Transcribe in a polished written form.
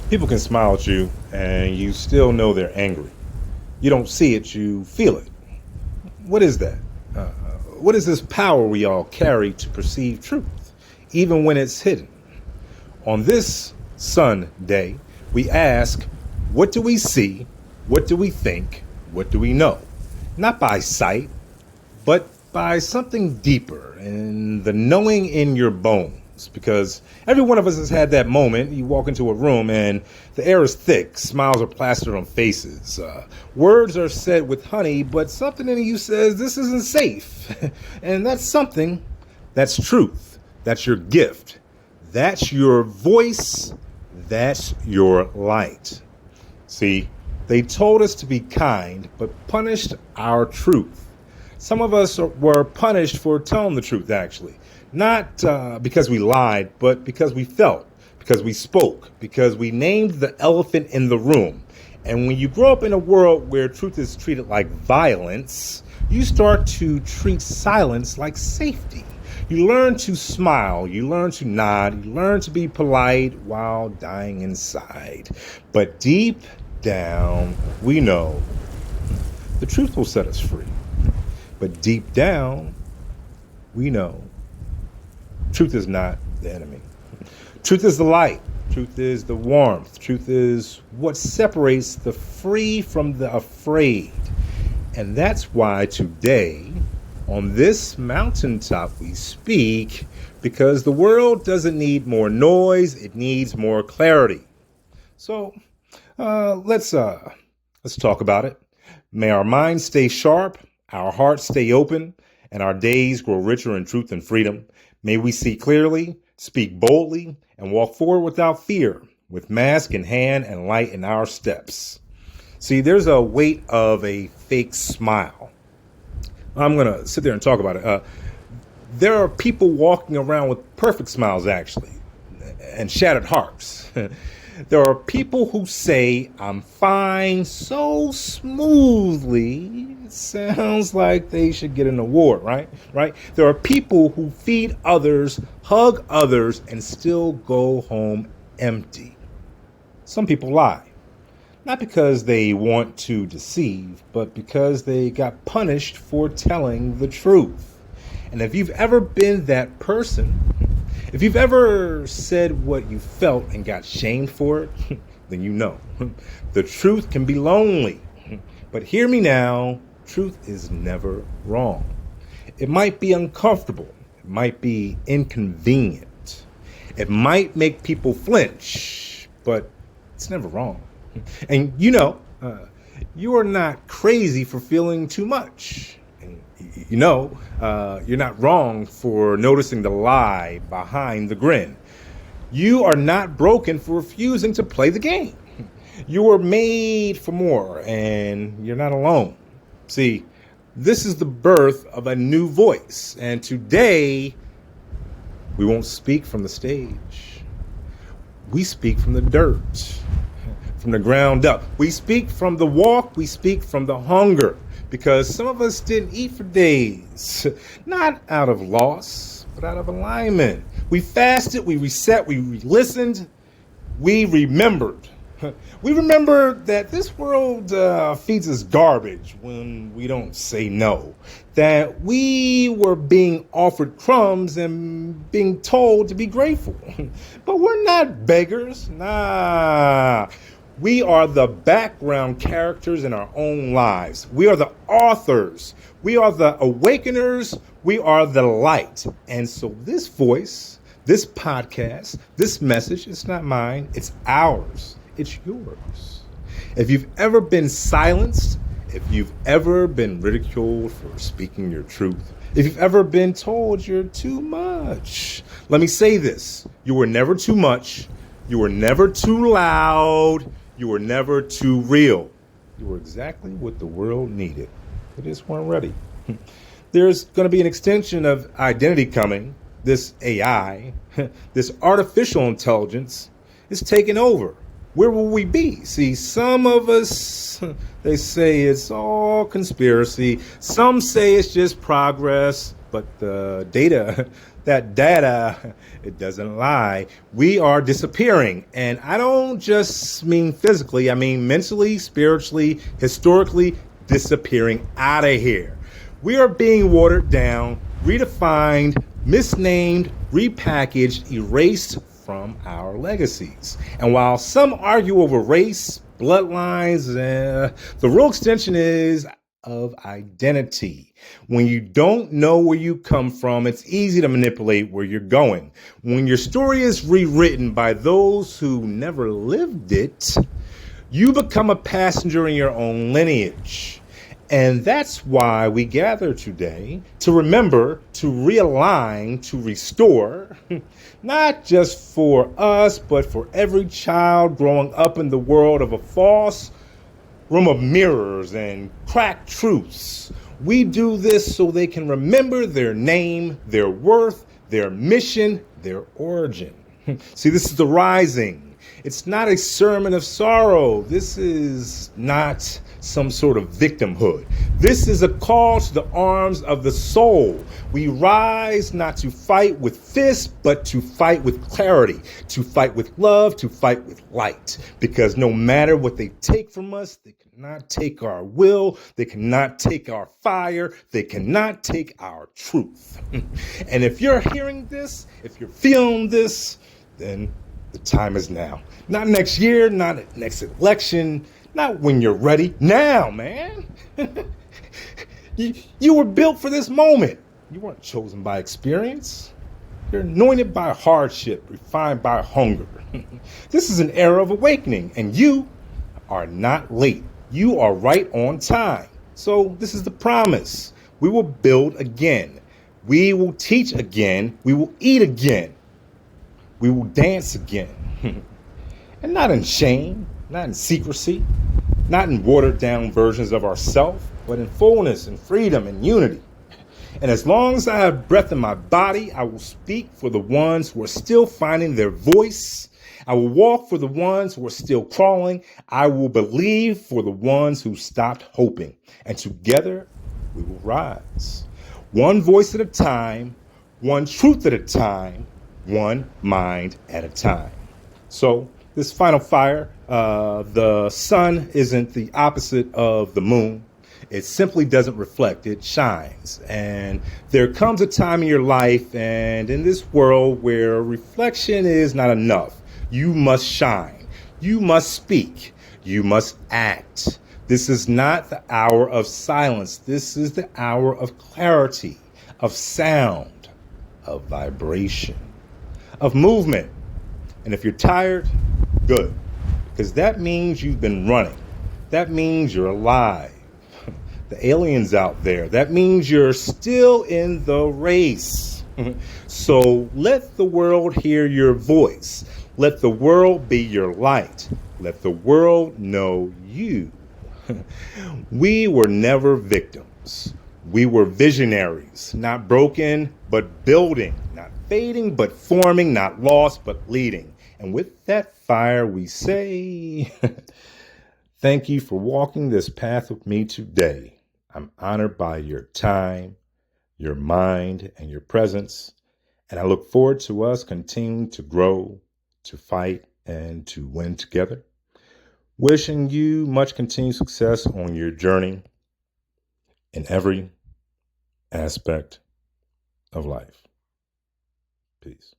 People can smile at you and you still know they're angry. You don't see it, you feel it. What is that? Uh, what is this power we all carry to perceive truth, even when it's hidden? On this Sun Day, we ask, what do we see? What do we think? What do we know? Not by sight, but by something deeper and the knowing in your bones. Because every one of us has had that moment. You walk into a room and the air is thick, smiles are plastered on faces. Words are said with honey, but something in you says this isn't safe. And that's something, that's truth. That's your gift. That's your voice. That's your light. See, they told us to be kind, but punished our truth. Some of us were punished for telling the truth, actually. Not because we lied, but because we felt, because we spoke, because we named the elephant in the room. And when you grow up in a world where truth is treated like violence, you start to treat silence like safety. You learn to smile, you learn to nod, you learn to be polite while dying inside. But deep down, we know the truth will set us free. But deep down, we know truth is not the enemy. Truth is the light. Truth is the warmth. Truth is what separates the free from the afraid. And that's why today, on this mountaintop, we speak, because the world doesn't need more noise. It needs more clarity. So let's talk about it. May our minds stay sharp, our hearts stay open, and our days grow richer in truth and freedom. May we see clearly, speak boldly, and walk forward without fear, with mask in hand and light in our steps. See, there's a weight of a fake smile. I'm going to sit there and talk about it. There are people walking around with perfect smiles, actually, and shattered hearts. There are people who say, I'm fine, so smoothly, it sounds like they should get an award, right? There are people who feed others, hug others, and still go home empty. Some people lie, not because they want to deceive, but because they got punished for telling the truth. And if you've ever been that person, if you've ever said what you felt and got shamed for it, then you know. The truth can be lonely. But hear me now, truth is never wrong. It might be uncomfortable. It might be inconvenient. It might make people flinch, but it's never wrong. And you are not crazy for feeling too much. You're not wrong for noticing the lie behind the grin. You are not broken for refusing to play the game. You were made for more, and you're not alone. See, this is the birth of a new voice, and today we won't speak from the stage. We speak from the dirt, from the ground up. We speak from the walk. We speak from the hunger. Because some of us didn't eat for days, not out of loss, but out of alignment. We fasted, we reset, we listened, we remembered. We remembered that this world feeds us garbage when we don't say no. That we were being offered crumbs and being told to be grateful. But we're not beggars, nah. We are the background characters in our own lives. We are the authors. We are the awakeners. We are the light. And so this voice, this podcast, this message, it's not mine. It's ours. It's yours. If you've ever been silenced, if you've ever been ridiculed for speaking your truth, if you've ever been told you're too much, let me say this. You were never too much. You were never too loud. You were never too real. You were exactly what the world needed. They just weren't ready. There's going to be an extension of identity coming. This AI, this artificial intelligence is taking over. Where will we be? See, some of us, they say it's all conspiracy. Some say it's just progress. But the data That data, it doesn't lie. We are disappearing. And I don't just mean physically, I mean mentally, spiritually, historically, disappearing out of here. We are being watered down, redefined, misnamed, repackaged, erased from our legacies. And while some argue over race, bloodlines, the real extension is of identity. When you don't know where you come from, it's easy to manipulate where you're going. When your story is rewritten by those who never lived it, you become a passenger in your own lineage. And that's why we gather today to remember, to realign, to restore, not just for us, but for every child growing up in the world of a false room of mirrors and cracked truths. We do this so they can remember their name, their worth, their mission, their origin. See, this is the rising. It's not a sermon of sorrow. This is not some sort of victimhood. This is a call to the arms of the soul. We rise not to fight with fists, but to fight with clarity, to fight with love, to fight with light. Because no matter what they take from us, they cannot take our will, they cannot take our fire, they cannot take our truth. And if you're hearing this, if you're feeling this, then the time is now. Not next year, not at next election, not when you're ready. Now, man. You were built for this moment. You weren't chosen by experience. You're anointed by hardship, refined by hunger. This is an era of awakening, and you are not late. You are right on time. So this is the promise. We will build again. We will teach again. We will eat again. We will dance again. And not in shame, not in secrecy, not in watered down versions of ourselves, but in fullness and freedom and unity. And as long as I have breath in my body, I will speak for the ones who are still finding their voice. I will walk for the ones who are still crawling. I will believe for the ones who stopped hoping. And together we will rise. One voice at a time, one truth at a time, one mind at a time. So this final fire, the sun isn't the opposite of the moon. It simply doesn't reflect, it shines. And there comes a time in your life and in this world where reflection is not enough. You must shine. You must speak. You must act. This is not the hour of silence. This is the hour of clarity, of sound, of vibration, of movement. And if you're tired, good, because that means you've been running. That means you're alive. The aliens out there, that means you're still in the race. So let the world hear your voice. Let the world be your light. Let the world know you. We were never victims. We were visionaries, not broken, but building, not fading, but forming, not lost, but leading. And with that fire, we say, thank you for walking this path with me today. I'm honored by your time, your mind, and your presence. And I look forward to us continuing to grow, to fight, and to win together. Wishing you much continued success on your journey in every aspect of life. Peace.